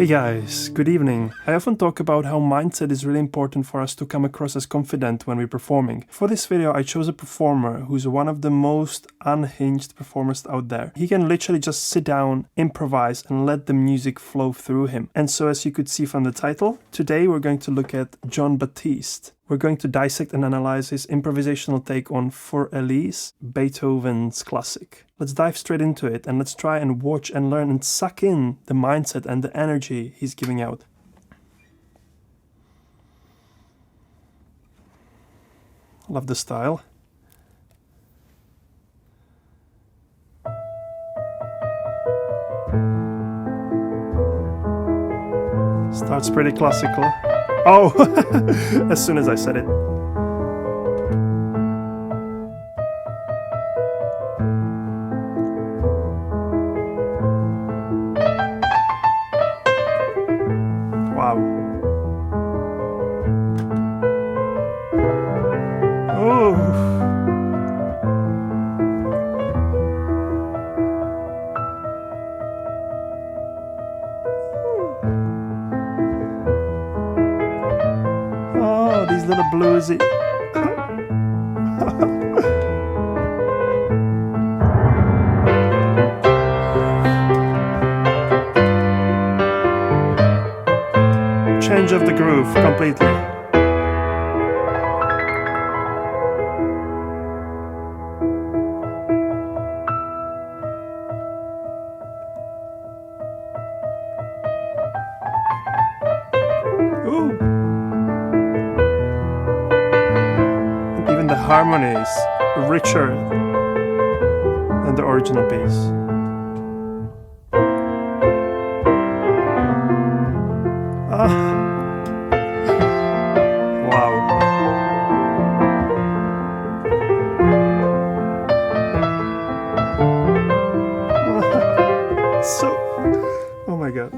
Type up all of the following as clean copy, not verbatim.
Hey guys, good evening. I often talk about how mindset is really important for us to come across as confident when we're performing. For this video, I chose a performer who's one of the most unhinged performers out there. He can literally just sit down, improvise, and let the music flow through him. And so as you could see from the title, today we're going to look at Jon Batiste. We're going to dissect and analyze his improvisational take on Für Elise, Beethoven's classic. Let's dive straight into it and let's try and watch and learn and suck in the mindset and the energy he's giving out. Love the style. Starts pretty classical. Oh, as soon as I said it. Wow. Oh. These little bluesy. Change of the groove completely. Ooh. The harmony is richer than the original piece. Wow. So, oh my god.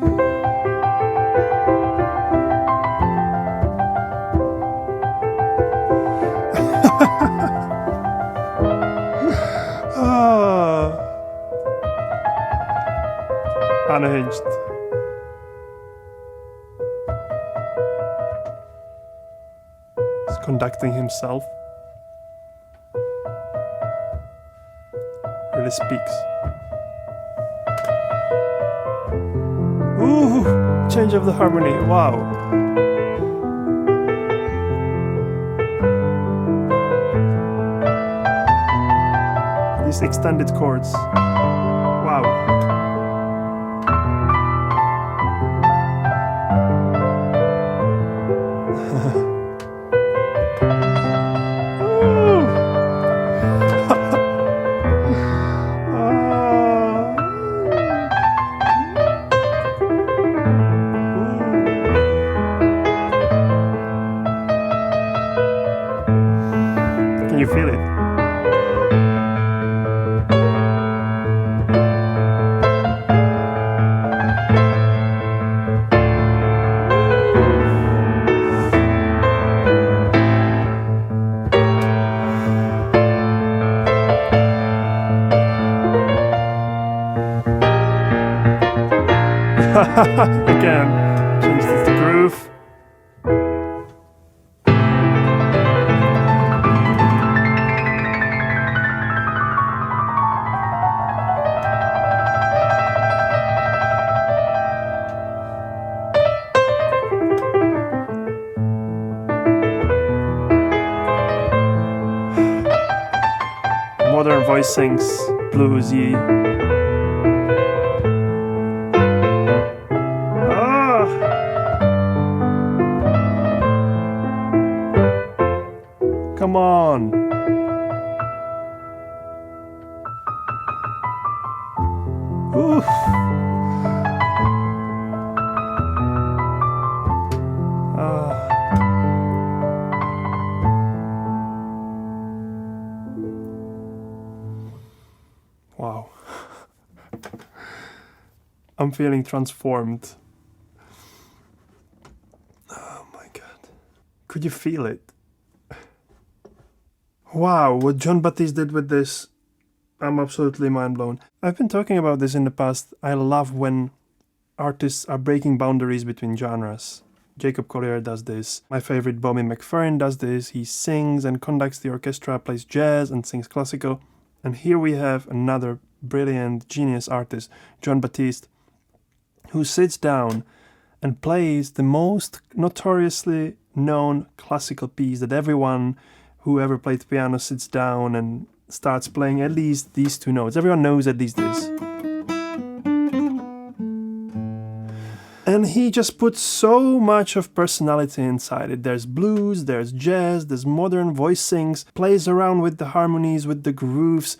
Unhinged. He's conducting himself. Really speaks. Ooh, change of the harmony. Wow. These extended chords. Wow. Can you feel it? Again, changes the groove. Modern voicings, bluesy. Come on. Oof. Wow. I'm feeling transformed. Oh my god. Could you feel it? Wow, what Jon Batiste did with this, I'm absolutely mind blown. I've been talking about this in the past. I love when artists are breaking boundaries between genres. Jacob Collier does this. My favorite Bobby McFerrin does this. He sings and conducts the orchestra, plays jazz and sings classical. And here we have another brilliant, genius artist, Jon Batiste, who sits down and plays the most notoriously known classical piece that everyone who ever played piano sits down and starts playing at least these two notes. Everyone knows at least this. And he just puts so much of personality inside it. There's blues, there's jazz, there's modern voicings, plays around with the harmonies, with the grooves,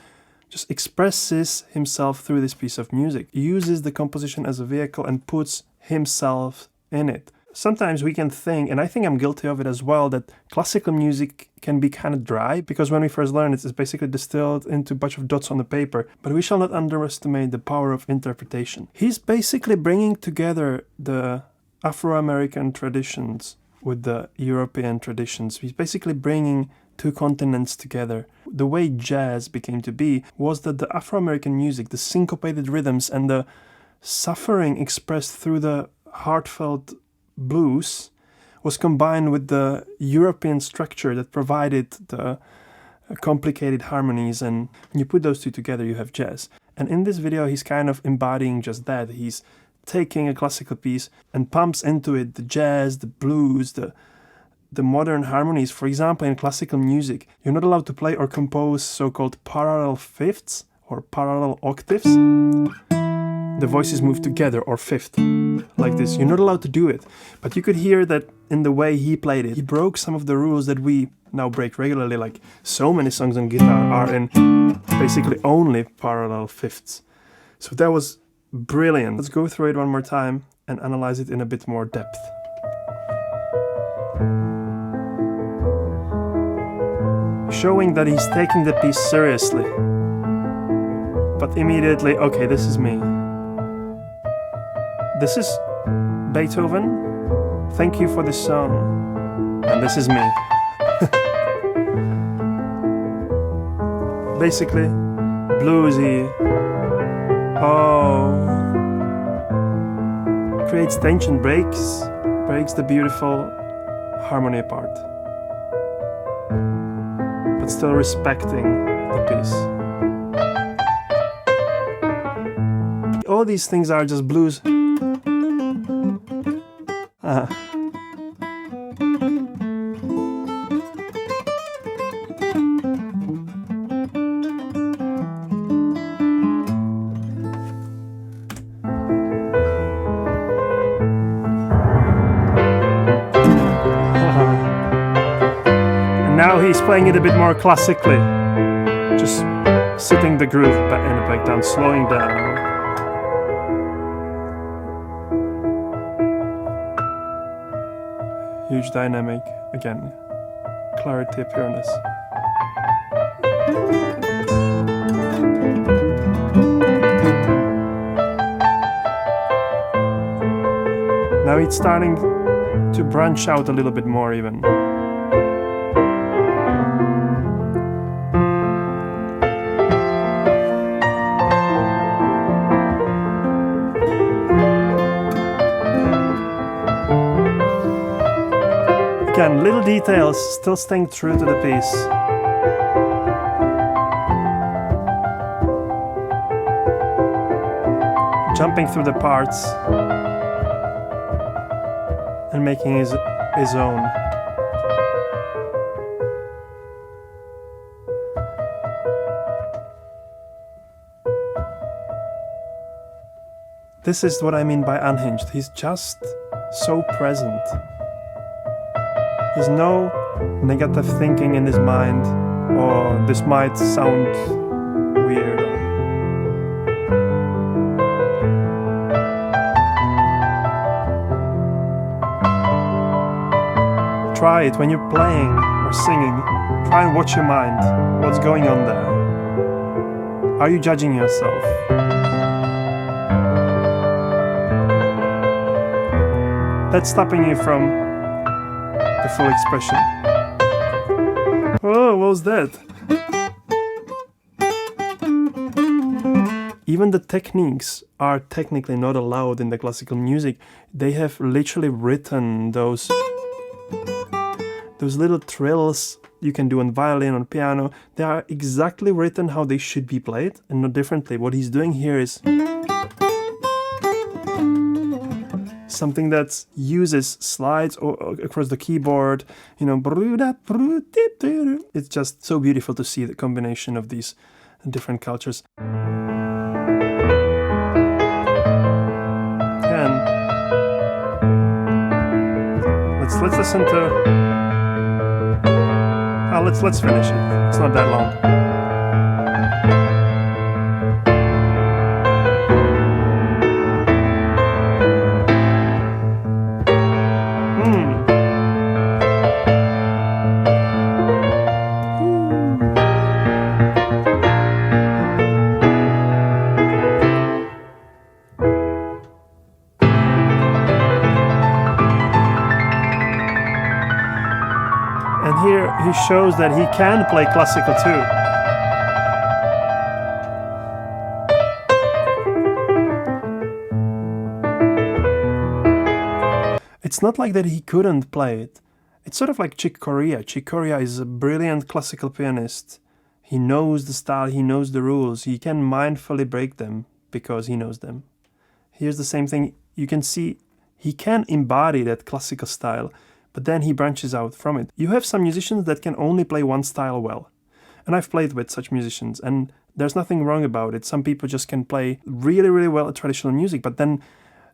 just expresses himself through this piece of music. He uses the composition as a vehicle and puts himself in it. Sometimes we can think, and I think I'm guilty of it as well, that classical music can be kind of dry, because when we first learn it, it's basically distilled into a bunch of dots on the paper. But we shall not underestimate the power of interpretation. He's basically bringing together the Afro-American traditions with the European traditions. He's basically bringing two continents together. The way jazz became to be was that the Afro-American music, the syncopated rhythms and the suffering expressed through the heartfelt blues, was combined with the European structure that provided the complicated harmonies, and when you put those two together you have jazz. And in this video he's kind of embodying just that. He's taking a classical piece and pumps into it the jazz, the blues, the modern harmonies. For example, in classical music you're not allowed to play or compose so-called parallel fifths or parallel octaves. The voices move together, or fifth, like this. You're not allowed to do it. But you could hear that in the way he played it. He broke some of the rules that we now break regularly, like so many songs on guitar are in basically only parallel fifths. So that was brilliant. Let's go through it one more time and analyze it in a bit more depth. Showing that he's taking the piece seriously. But immediately, okay, this is me. This is Beethoven. Thank you for this song. And this is me. Basically, bluesy. Oh. Creates tension, breaks the beautiful harmony apart. But still respecting the piece. All these things are just blues. And now he's playing it a bit more classically, just sitting the groove in the breakdown, slowing down. Huge dynamic, again, clarity, pureness. Now it's starting to branch out a little bit more even. Again, little details, still staying true to the piece. Jumping through the parts and making his own. This is what I mean by unhinged. He's just so present. There's no negative thinking in his mind, or this might sound weird. Try it when you're playing or singing. Try and watch your mind. What's going on there? Are you judging yourself? That's stopping you from the full expression. Oh, what was that? Even the techniques are technically not allowed in the classical music. They have literally written those little trills you can do on violin, on piano. They are exactly written how they should be played and not differently. What he's doing here is something that uses slides across the keyboard, you know. It's just so beautiful to see the combination of these different cultures. Again, let's listen to. Let's finish it. It's not that long. And here he shows that he can play classical too. It's not like that he couldn't play it. It's sort of like Chick Corea. Chick Corea is a brilliant classical pianist. He knows the style, he knows the rules. He can mindfully break them because he knows them. Here's the same thing. You can see he can embody that classical style, but then he branches out from it. You have some musicians that can only play one style well. And I've played with such musicians, and there's nothing wrong about it. Some people just can play really, really well at traditional music, but then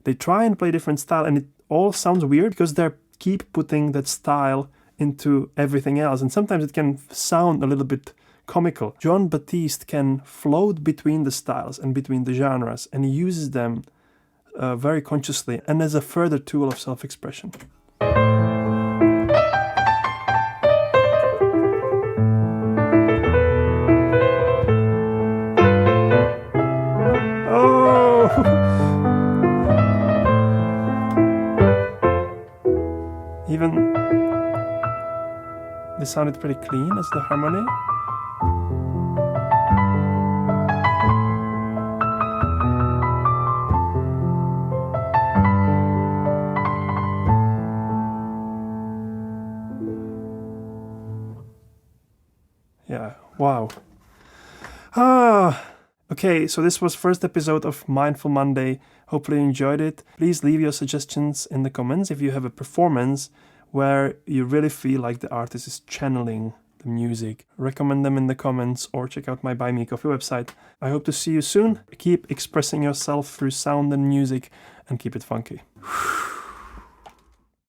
they try and play different style, and it all sounds weird because they keep putting that style into everything else. And sometimes it can sound a little bit comical. Jon Batiste can float between the styles and between the genres, and he uses them very consciously and as a further tool of self-expression. Even this sounded pretty clean as the harmony. Yeah, wow. Okay, so this was first episode of Mindful Monday. Hopefully you enjoyed it. Please leave your suggestions in the comments if you have a performance where you really feel like the artist is channeling the music. Recommend them in the comments or check out my Buy Me Coffee website. I hope to see you soon. Keep expressing yourself through sound and music and keep it funky.